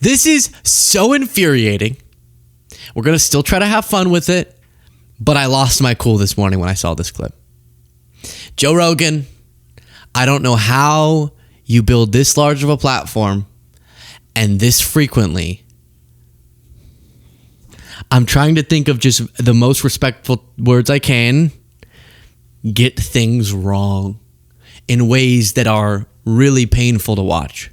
This is so infuriating. We're going to still try to have fun with it, but I lost my cool this morning when I saw this clip. Joe Rogan, I don't know how you build this large of a platform and this frequently. I'm trying to think of just the most respectful words I can. Get things wrong in ways that are really painful to watch.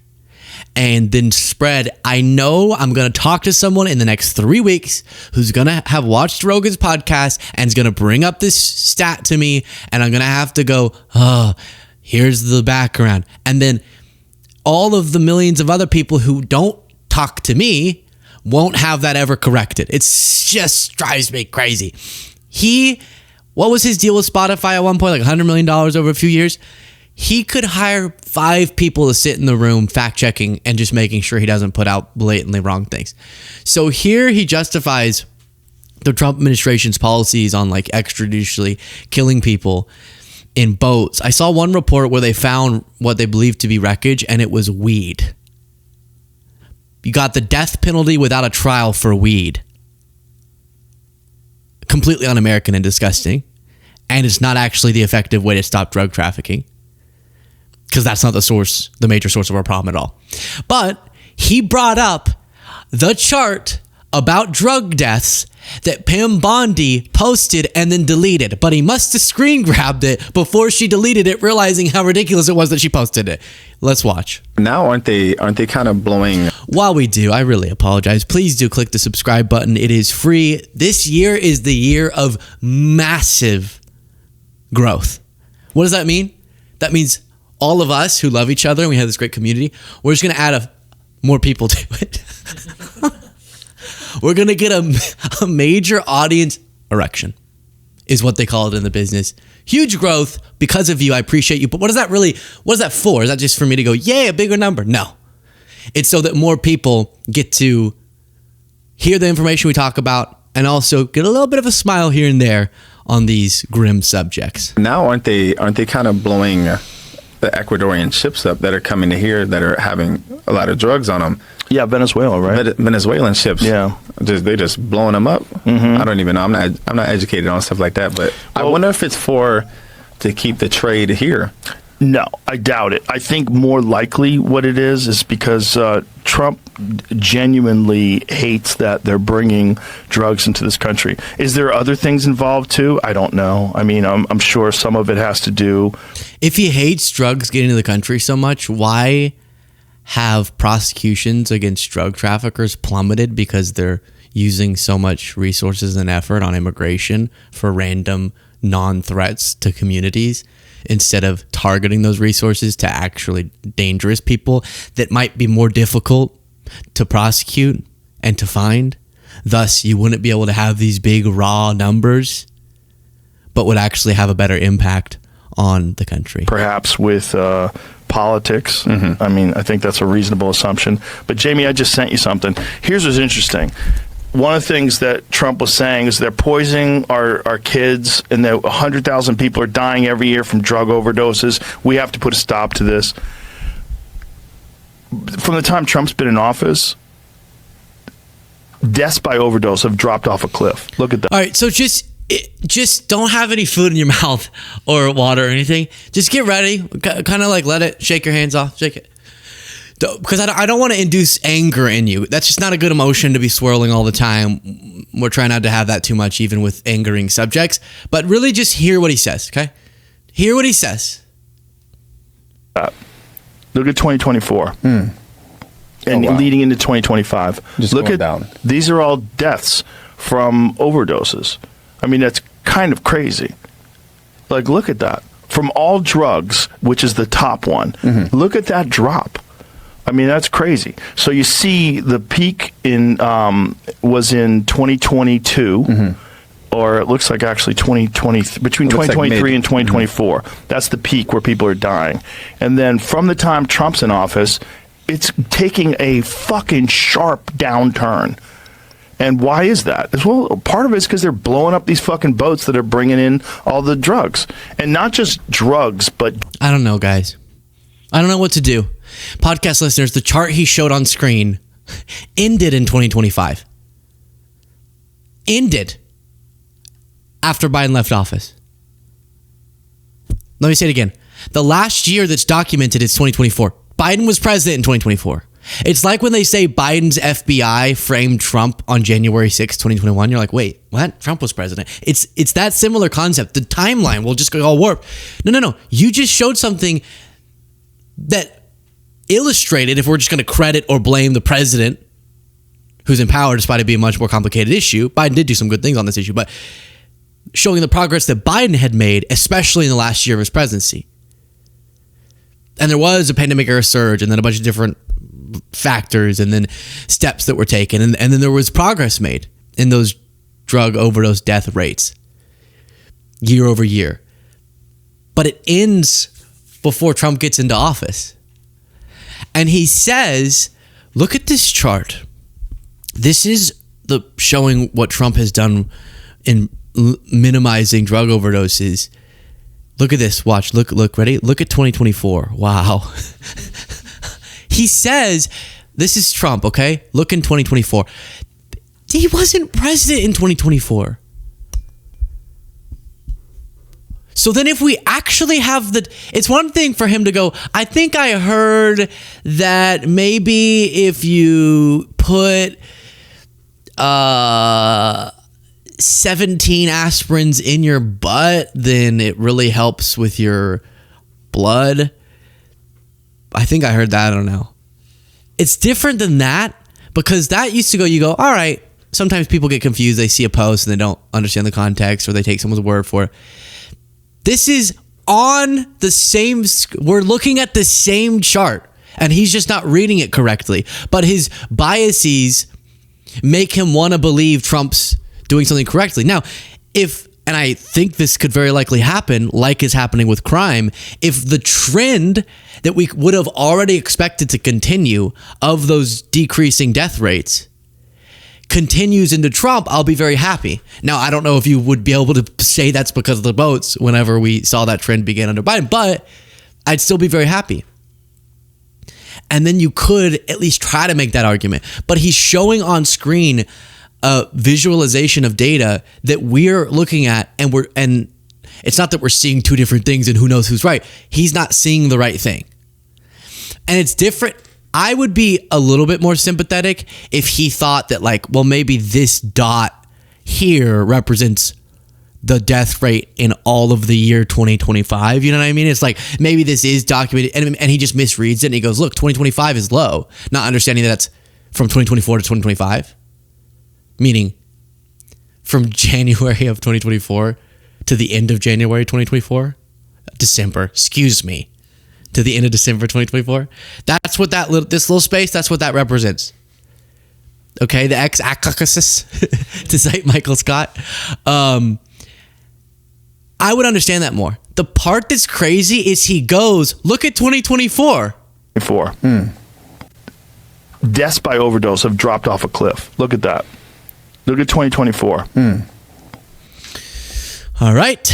And then spread, I know I'm going to talk to someone in the next 3 weeks who's going to have watched Rogan's podcast and is going to bring up this stat to me. And I'm going to have to go, here's the background. And then all of the millions of other people who don't talk to me won't have that ever corrected. It just drives me crazy. What was his deal with Spotify at one point? Like $100 million over a few years? He could hire 5 people to sit in the room fact checking and just making sure he doesn't put out blatantly wrong things. So here he justifies the Trump administration's policies on like extrajudicially killing people in boats. I saw one report where they found what they believed to be wreckage, and it was weed. You got the death penalty without a trial for weed. Completely un-American and disgusting. And it's not actually the effective way to stop drug trafficking, because that's not the major source of our problem at all. But he brought up the chart about drug deaths that Pam Bondi posted and then deleted. But he must have screen grabbed it before she deleted it, realizing how ridiculous it was that she posted it. Let's watch. Now, aren't they kind of blowing? While we do, I really apologize. Please do click the subscribe button. It is free. This year is the year of massive growth. What does that mean? That means all of us who love each other and we have this great community, we're just going to add more people to it. We're going to get a major audience erection, is what they call it in the business. Huge growth because of you. I appreciate you. But what is that for? Is that just for me to go, yay, a bigger number? No. It's so that more people get to hear the information we talk about and also get a little bit of a smile here and there on these grim subjects. Now, aren't they kind of blowing the Ecuadorian ships up that are coming to here that are having a lot of drugs on them? Yeah, Venezuela, right? Venezuelan ships. Yeah, they're just blowing them up. Mm-hmm. I don't even know. I'm not educated on stuff like that. But I wonder if it's to keep the trade here. No, I doubt it. I think more likely what it is because Trump genuinely hates that they're bringing drugs into this country. Is there other things involved too? I don't know. I mean, I'm sure some of it has to do. If he hates drugs getting into the country so much, why have prosecutions against drug traffickers plummeted because they're using so much resources and effort on immigration for random non-threats to communities instead of targeting those resources to actually dangerous people that might be more difficult to prosecute and to find? Thus, you wouldn't be able to have these big raw numbers, but would actually have a better impact on the country. Perhaps with politics. Mm-hmm. I mean, I think that's a reasonable assumption. But Jamie, I just sent you something. Here's what's interesting. One of the things that Trump was saying is they're poisoning our kids, and that 100,000 people are dying every year from drug overdoses. We have to put a stop to this. From the time Trump's been in office, deaths by overdose have dropped off a cliff. Look at that. All right, so just don't have any food in your mouth or water or anything. Just get ready. Kind of like let it, shake your hands off, shake it. Because I don't want to induce anger in you. That's just not a good emotion to be swirling all the time. We're trying not to have that too much, even with angering subjects. But really just hear what he says, okay? Hear what he says. Look at 2024. And leading into 2025. Just look at down. These are all deaths from overdoses. I mean, that's kind of crazy. Like, look at that. From all drugs, which is the top one, look at that drop. I mean, that's crazy. So you see the peak was in 2022, or it looks like actually 2020, between 2023 and 2024. That's the peak where people are dying. And then from the time Trump's in office, it's taking a fucking sharp downturn. And why is that? Well, part of it is because they're blowing up these fucking boats that are bringing in all the drugs. And not just drugs, but... I don't know, guys. I don't know what to do. Podcast listeners, the chart he showed on screen ended in 2025. Ended after Biden left office. Let me say it again. The last year that's documented is 2024. Biden was president in 2024. It's like when they say Biden's FBI framed Trump on January 6, 2021. You're like, wait, what? Trump was president. It's that similar concept. The timeline will just go all warped. No. You just showed something that illustrated, if we're just going to credit or blame the president who's in power, despite it being a much more complicated issue. Biden did do some good things on this issue, but showing the progress that Biden had made, especially in the last year of his presidency. And there was a pandemic era surge, and then a bunch of different factors, and then steps that were taken, and then there was progress made in those drug overdose death rates year over year. But it ends before Trump gets into office. And he says, look at this chart. This is the showing what Trump has done in minimizing drug overdoses. Look at this. Watch. Look, ready? Look at 2024. Wow. He says, this is Trump, okay? Look in 2024. He wasn't president in 2024. So then if we actually have it's one thing for him to go, I think I heard that maybe if you put 17 aspirins in your butt, then it really helps with your blood. I think I heard that. I don't know. It's different than that, because that used to go, you go, all right. Sometimes people get confused. They see a post and they don't understand the context, or they take someone's word for it. This is on the same, we're looking at the same chart, and he's just not reading it correctly. But his biases make him want to believe Trump's doing something correctly. Now, and I think this could very likely happen, like is happening with crime, if the trend that we would have already expected to continue of those decreasing death rates continues into Trump, I'll be very happy. Now, I don't know if you would be able to say that's because of the votes whenever we saw that trend begin under Biden, but I'd still be very happy. And then you could at least try to make that argument. But he's showing on screen a visualization of data that we're looking at, and it's not that we're seeing two different things and who knows who's right. He's not seeing the right thing. And it's different. I would be a little bit more sympathetic if he thought that, like, well, maybe this dot here represents the death rate in all of the year 2025. You know what I mean? It's like, maybe this is documented, and he just misreads it, and he goes, look, 2025 is low, not understanding that that's from 2024 to 2025, meaning from January of 2024 to the end of January 2024, to the end of December 2024. That's what this little space, that's what that represents. Okay, the x-axis, to cite Michael Scott. I would understand that more. The part that's crazy is he goes, look at 2024. Deaths by overdose have dropped off a cliff. Look at that. Look at 2024. All right,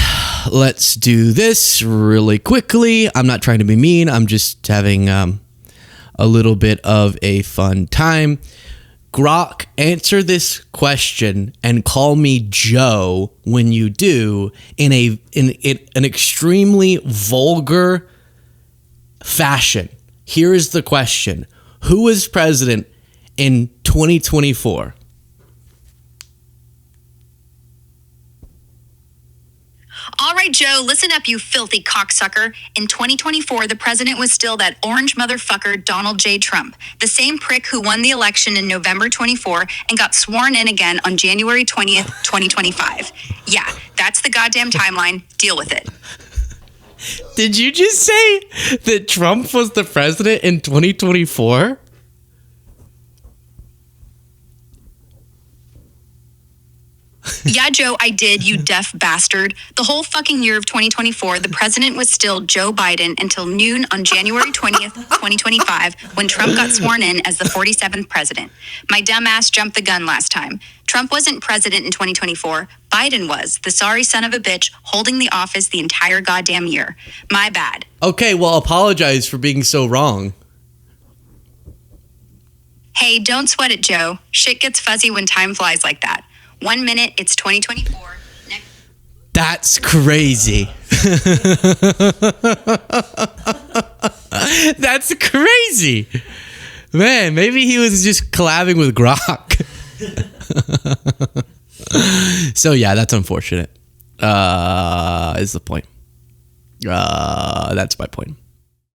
let's do this really quickly. I'm not trying to be mean. I'm just having a little bit of a fun time. Grok, answer this question and call me Joe when you do in an extremely vulgar fashion. Here is the question. Who is president in 2024? All right, Joe, listen up, you filthy cocksucker. In 2024, the president was still that orange motherfucker, Donald J. Trump, the same prick who won the election in November 24 and got sworn in again on January 20th, 2025. Yeah, that's the goddamn timeline. Deal with it. Did you just say that Trump was the president in 2024? Yeah, Joe, I did, you deaf bastard. The whole fucking year of 2024, the president was still Joe Biden until noon on January 20th, 2025, when Trump got sworn in as the 47th president. My dumb ass jumped the gun last time. Trump wasn't president in 2024. Biden was, the sorry son of a bitch, holding the office the entire goddamn year. My bad. Okay, well, apologize for being so wrong. Hey, don't sweat it, Joe. Shit gets fuzzy when time flies like that. 1 minute, it's 2024. Next. That's crazy. That's crazy. Man, maybe he was just collabing with Grok. So yeah, that's unfortunate. Is the point. That's my point.